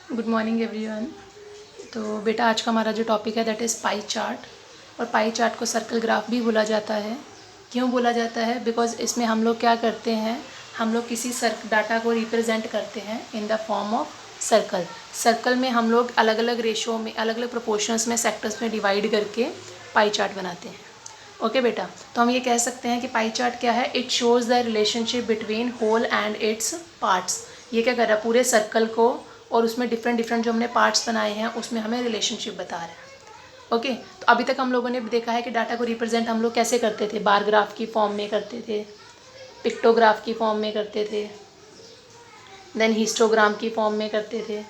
Good morning everyone. तो बेटा आज का हमारा जो टॉपिक है दैट इज़ पाई चार्ट। और पाई चार्ट को सर्कल ग्राफ भी बोला जाता है। क्यों बोला जाता है? बिकॉज इसमें हम लोग क्या करते हैं, हम लोग किसी डाटा को रिप्रेजेंट करते हैं in the form of circle. Circle में हम लोग अलग अलग रेशो में, अलग अलग प्रोपोर्शंस में, सेक्टर्स में डिवाइड करके पाई चार्ट बनाते हैं। ओके बेटा, तो हम ये कह सकते हैं कि पाई चार्ट क्या है? It shows the relationship between whole and its parts. ये क्या कर रहा है? पूरे सर्कल को और उसमें डिफरेंट डिफरेंट जो हमने पार्ट्स बनाए हैं उसमें हमें रिलेशनशिप बता रहा है। ओके, तो अभी तक हम लोगों ने देखा है कि डाटा को रिप्रेजेंट हम लोग कैसे करते थे। बार ग्राफ की फॉर्म में करते थे, पिक्टोग्राफ की फॉर्म में करते थे, देन हिस्टोग्राम की फॉर्म में करते थे।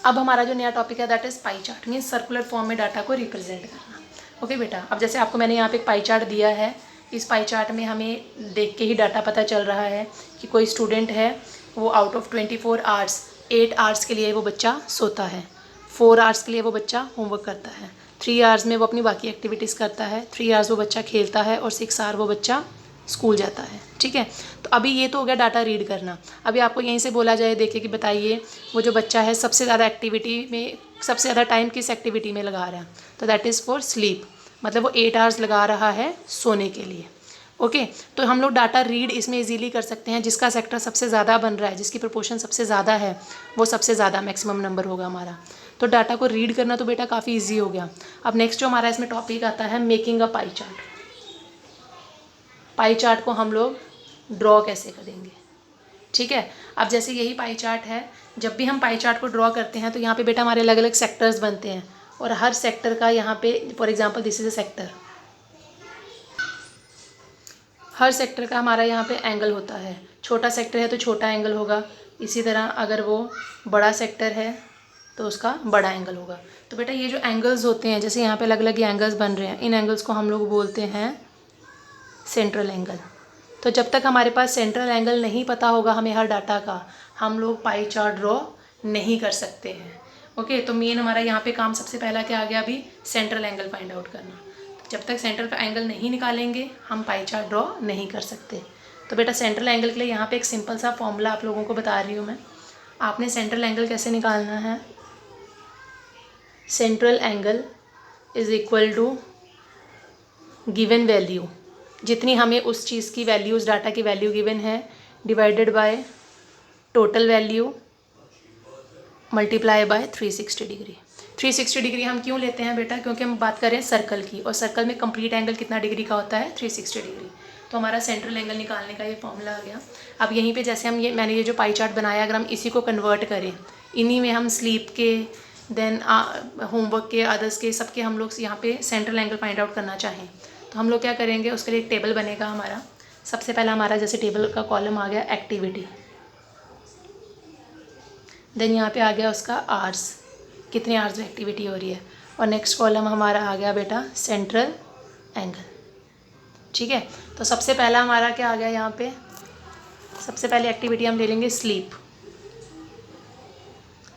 अब हमारा जो नया टॉपिक है that is pie chart, means circular form में डाटा को रिप्रेजेंट करना। ओके बेटा, अब जैसे आपको मैंने यहाँ पे एक पाई चार्ट दिया है, इस पाई चार्ट में हमें देख के ही डाटा पता चल रहा है कि कोई स्टूडेंट है, वो आउट ऑफ 24 आवर्स 8 आवर्स के लिए वो बच्चा सोता है, 4 आवर्स के लिए वो बच्चा होमवर्क करता है, 3 आवर्स में वो अपनी बाकी एक्टिविटीज़ करता है, 3 आवर्स वो बच्चा खेलता है और 6 आवर वो बच्चा स्कूल जाता है। ठीक है, तो अभी ये तो हो गया डाटा रीड करना। अभी आपको यहीं से बोला जाए, देखिए कि बताइए वो जो बच्चा है सबसे ज़्यादा एक्टिविटी में, सबसे ज़्यादा टाइम किस एक्टिविटी में लगा रहा है? तो दैट इज़ फॉर स्लीप, मतलब वो 8 आवर्स लगा रहा है सोने के लिए। ओके, तो हम लोग डाटा रीड इसमें इजीली कर सकते हैं। जिसका सेक्टर सबसे ज़्यादा बन रहा है, जिसकी प्रोपोर्शन सबसे ज़्यादा है, वो सबसे ज़्यादा मैक्सिमम नंबर होगा हमारा। तो डाटा को रीड करना तो बेटा काफ़ी ईजी हो गया। अब नेक्स्ट जो हमारा इसमें टॉपिक आता है, making a pie chart. Pie chart को हम लोग ड्रॉ कैसे करेंगे? ठीक है, अब जैसे यही पाई चार्ट है, जब भी हम पाई चार्ट को ड्रॉ करते हैं तो यहाँ पे बेटा हमारे अलग अलग सेक्टर्स बनते हैं और हर सेक्टर का यहाँ पे, for example this is a sector, her sector का हमारा यहाँ पे एंगल होता है। छोटा सेक्टर है तो छोटा एंगल होगा, इसी तरह अगर वो बड़ा सेक्टर है तो उसका बड़ा एंगल होगा। तो बेटा ये जो एंगल्स होते हैं, जैसे यहाँ पे अलग अलग एंगल्स बन रहे हैं, इन एंगल्स को हम लोग बोलते हैं सेंट्रल एंगल। तो जब तक हमारे पास सेंट्रल एंगल नहीं पता होगा हमें हर डाटा का, हम लोग पाई चार्ट ड्रॉ नहीं कर सकते हैं। ओके, तो मेन हमारा यहाँ पे काम सबसे पहला क्या आ गया? अभी सेंट्रल एंगल फाइंड आउट करना। तो जब तक सेंट्रल एंगल नहीं निकालेंगे हम पाई चार्ट ड्रॉ नहीं कर सकते। तो बेटा सेंट्रल एंगल के लिए यहाँ पे एक सिंपल सा फॉर्मूला आप लोगों को बता रही हूँ मैं। आपने सेंट्रल एंगल कैसे निकालना है? Central angle is equal to given value, जितनी हमें उस चीज़ की वैल्यू, उस डाटा की वैल्यू गिवन है, divided by total value multiply by 360 degree. 360 degree हम क्यों लेते हैं बेटा? क्योंकि हम बात करें सर्कल की, और सर्कल में कंप्लीट एंगल कितना डिग्री का होता है? 360 डिग्री। तो हमारा सेंट्रल एंगल निकालने का ये फॉर्मूला आ गया। अब यहीं पे जैसे हम मैंने ये जो पाई चार्ट बनाया, अगर हम इसी को कन्वर्ट करें, इन्हीं में हम स्लीप के, देन होमवर्क के, अदर्स के, सबके हम लोग यहाँ पे सेंट्रल एंगल फाइंड आउट करना चाहें तो हम लोग क्या करेंगे? उसके लिए एक टेबल बनेगा हमारा। सबसे पहला हमारा जैसे टेबल का कॉलम आ गया एक्टिविटी, देन यहाँ पे आ गया उसका आवर्स, कितने आवर्स में एक्टिविटी हो रही है, और नेक्स्ट कॉलम हमारा आ गया बेटा सेंट्रल एंगल। ठीक है, तो सबसे पहला हमारा क्या आ गया यहाँ पे? सबसे पहले एक्टिविटी हम ले लेंगे स्लीप।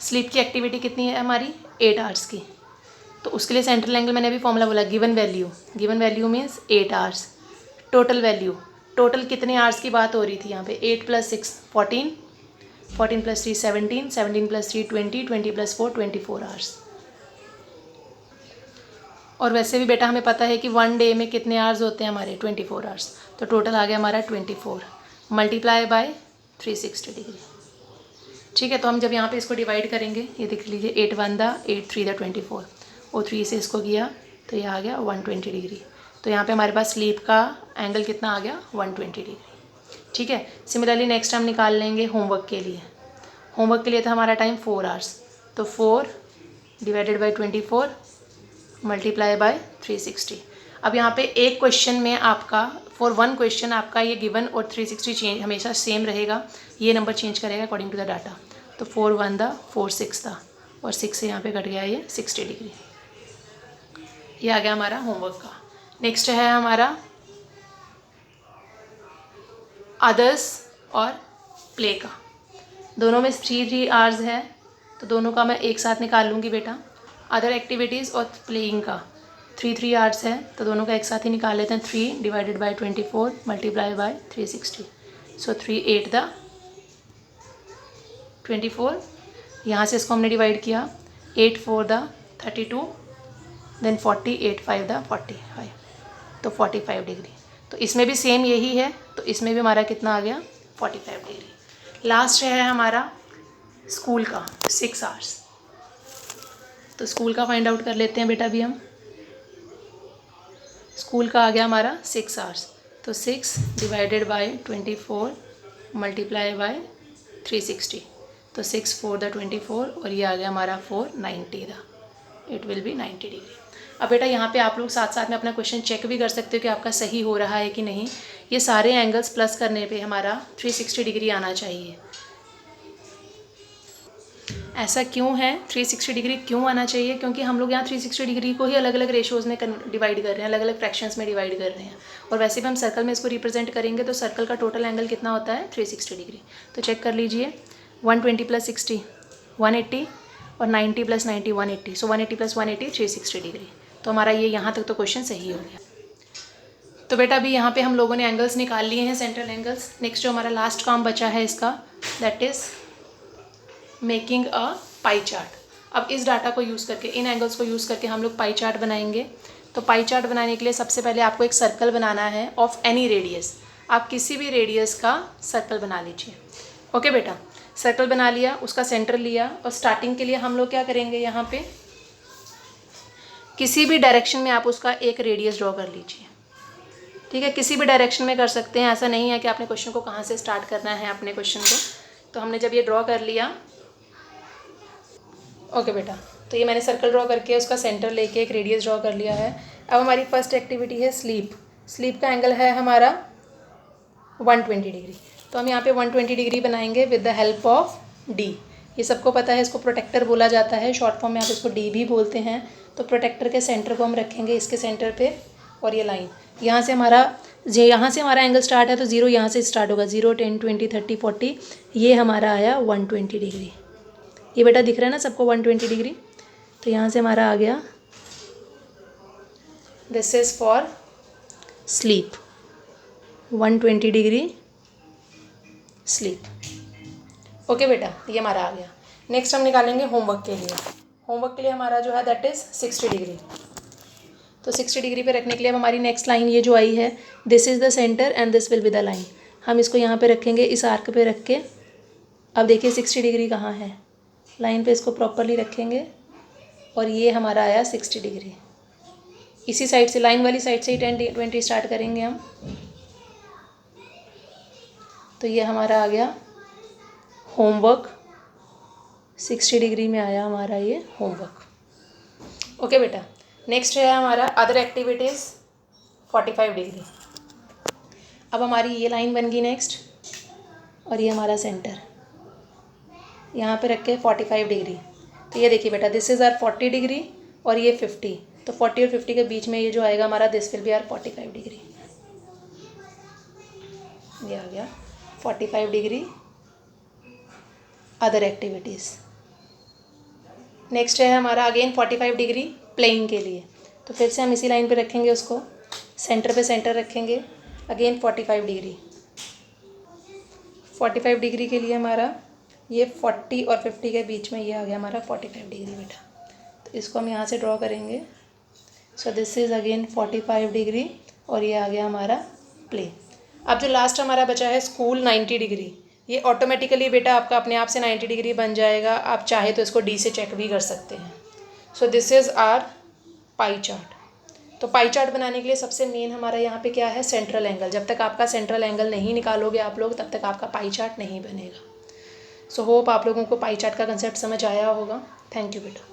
स्लीप की एक्टिविटी कितनी है हमारी? 8 आवर्स की। तो उसके लिए सेंट्रल एंगल मैंने अभी फॉर्मूला बोला, given value. Given value means 8 hours. Total value, total कितने आवर्स की बात हो रही थी यहाँ पे? 8 + 6 14, 14 + 3 17, 17 + 3 20, 20 + 4 24 आवर्स। और वैसे भी बेटा हमें पता है कि 1 डे में कितने आवर्स होते हैं हमारे? 24 आवर्स। तो टोटल आ गया हमारा 24 मल्टीप्लाई बाय 360 डिग्री। ठीक है, तो हम जब यहाँ पे इसको डिवाइड करेंगे, ये देख लीजिए, 8 1 दा 8 3 दा 24, और 3 से इसको किया तो ये आ गया 120 डिग्री। तो यहाँ पे हमारे पास स्लीप का एंगल कितना आ गया? 120 डिग्री। ठीक है, सिमिलरली नेक्स्ट हम निकाल लेंगे होमवर्क के लिए। होमवर्क के लिए था हमारा टाइम 4 आवर्स, तो 4 डिवाइडेड बाई 24 मल्टीप्लाई बाय 360। अब यहाँ पे एक क्वेश्चन में आपका, फॉर 1 क्वेश्चन आपका ये गिवन और 360 चेंज हमेशा सेम रहेगा, ये नंबर चेंज करेगा अकॉर्डिंग टू द डाटा। तो 4 1 दा 4 6 था, और 6 से यहाँ पे कट गया ये 60 डिग्री। ये आ गया हमारा होमवर्क का। नेक्स्ट है हमारा अदर्स और प्ले का। दोनों में 3 आवर्स है, तो दोनों का मैं एक साथ निकाल लूँगी बेटा। अदर एक्टिविटीज़ और प्लेइंग का 3 आवर्स है, तो दोनों का एक साथ ही निकाल लेते हैं। 3 डिवाइडेड बाई 24 मल्टीप्लाई बाई 360। सो 3 8 दा 24 यहाँ से इसको हमने डिवाइड किया, 8 4 द 32, देन 40, 8 5 द 45, तो 45 डिग्री। तो इसमें भी सेम यही है, तो इसमें भी हमारा कितना आ गया 45 डिग्री। लास्ट है हमारा स्कूल का 6 आवर्स। तो स्कूल का फाइंड आउट कर लेते हैं बेटा अभी हम। स्कूल का आ गया हमारा 6 आवर्स, तो 6 डिवाइडेड बाय 24 मल्टीप्लाई बाय 360, तो 6 4 द 24 और ये आ गया हमारा 490 the, it will be 90 degree. अब बेटा यहाँ पे आप लोग साथ साथ में अपना क्वेश्चन चेक भी कर सकते हो कि आपका सही हो रहा है कि नहीं। ये सारे एंगल्स प्लस करने पे हमारा 360 डिग्री आना चाहिए। ऐसा क्यों है, 360 डिग्री क्यों आना चाहिए? क्योंकि हम लोग यहाँ 360 डिग्री को ही अलग अलग रेशोज़ में डिवाइड कर रहे हैं, अलग अलग फ्रैक्शंस में डिवाइड कर रहे हैं। और वैसे भी हम सर्कल में इसको रिप्रेजेंट करेंगे तो सर्कल का टोटल एंगल कितना होता है 360 डिग्री। तो चेक कर लीजिए, 120 + 60 180 और 90 + 90 180, सो 180 + 180 360 डिग्री। तो हमारा ये यहाँ तक तो क्वेश्चन सही हो गया। तो बेटा अभी यहाँ पे हम लोगों ने एंगल्स निकाल लिए हैं, सेंट्रल एंगल्स। नेक्स्ट जो हमारा लास्ट काम बचा है इसका, that is making a pie chart. अब इस डाटा को यूज़ करके, इन एंगल्स को यूज़ करके हम लोग पाई चार्ट बनाएंगे। तो पाई चार्ट बनाने के लिए सबसे पहले आपको एक सर्कल बनाना है ऑफ एनी रेडियस। आप किसी भी रेडियस का सर्कल बना लीजिए। ओके बेटा, सर्कल बना लिया, उसका सेंटर लिया, और स्टार्टिंग के लिए हम लोग क्या करेंगे, यहाँ पे किसी भी डायरेक्शन में आप उसका एक रेडियस ड्रॉ कर लीजिए। ठीक है, किसी भी डायरेक्शन में कर सकते हैं, ऐसा नहीं है कि आपने क्वेश्चन को कहाँ से स्टार्ट करना है अपने क्वेश्चन को। तो हमने जब ये ड्रॉ कर लिया, ओके बेटा, तो ये मैंने सर्कल ड्रॉ करके उसका सेंटर लेके एक रेडियस ड्रॉ कर लिया है। अब हमारी फर्स्ट एक्टिविटी है स्लीप। स्लीप का एंगल है हमारा 120 डिग्री। तो हम यहाँ पे 120 डिग्री बनाएंगे with the help of D. ये सबको पता है, इसको प्रोटेक्टर बोला जाता है, शॉर्ट फॉर्म में आप इसको डी भी बोलते हैं। तो प्रोटेक्टर के सेंटर को हम रखेंगे इसके सेंटर पे, और ये लाइन यहाँ से हमारा एंगल स्टार्ट है, तो 0 यहाँ से स्टार्ट होगा, 0 10 20 30 40, ये हमारा आया 120 डिग्री। ये बेटा दिख रहा है ना सबको 120 डिग्री। तो यहाँ से हमारा आ गया, this is for sleep, 120 degree sleep. Okay बेटा, ये हमारा आ गया। नेक्स्ट हम निकालेंगे होमवर्क के लिए। होमवर्क के लिए हमारा जो है दैट इज़ 60 डिग्री। तो 60 डिग्री पे रखने के लिए अब हमारी नेक्स्ट लाइन ये जो आई है, this is the centre and this will be the line. हम इसको यहाँ पे रखेंगे, इस आर्क पे रख के। अब देखिए 60 डिग्री कहाँ है, लाइन पे इसको प्रॉपरली रखेंगे, और ये हमारा आया 60 डिग्री। इसी साइड से, लाइन वाली साइड से ही 10 20 स्टार्ट करेंगे हम। तो ये हमारा आ गया होमवर्क, 60 डिग्री में आया हमारा ये होमवर्क। ओके बेटा, नेक्स्ट है हमारा अदर एक्टिविटीज़ 45 डिग्री। अब हमारी ये लाइन बन गई नेक्स्ट, और ये हमारा सेंटर यहाँ पे रख के 45 डिग्री। तो ये देखिए बेटा, दिस इज़ आर 40 डिग्री और ये 50, तो 40 और 50 के बीच में ये जो आएगा हमारा, this will be our 45 degree. ये आ गया 45 डिग्री अदर एक्टिविटीज़। नेक्स्ट है हमारा अगेन 45 डिग्री प्लेइंग के लिए। तो फिर से हम इसी लाइन पे रखेंगे उसको, सेंटर पे सेंटर रखेंगे, अगेन 45 डिग्री। 45 डिग्री के लिए हमारा ये 40 और 50 के बीच में ये आ गया हमारा 45 डिग्री बेटा। तो इसको हम यहाँ से ड्रॉ करेंगे। सो दिस इज़ अगेन 45 डिग्री, और ये आ गया हमारा प्ले। अब जो लास्ट हमारा बचा है स्कूल 90 डिग्री, ये ऑटोमेटिकली बेटा आपका अपने आप से 90 डिग्री बन जाएगा। आप चाहे तो इसको डी से चेक भी कर सकते हैं। So this is our pie chart. तो पाई चार्ट बनाने के लिए सबसे मेन हमारा यहाँ पे क्या है, सेंट्रल एंगल। जब तक आपका सेंट्रल एंगल नहीं निकालोगे आप लोग, तब तक आपका पाई चार्ट नहीं बनेगा। सो होप आप लोगों को पाई चार्ट का कंसेप्ट समझ आया होगा। थैंक यू बेटा।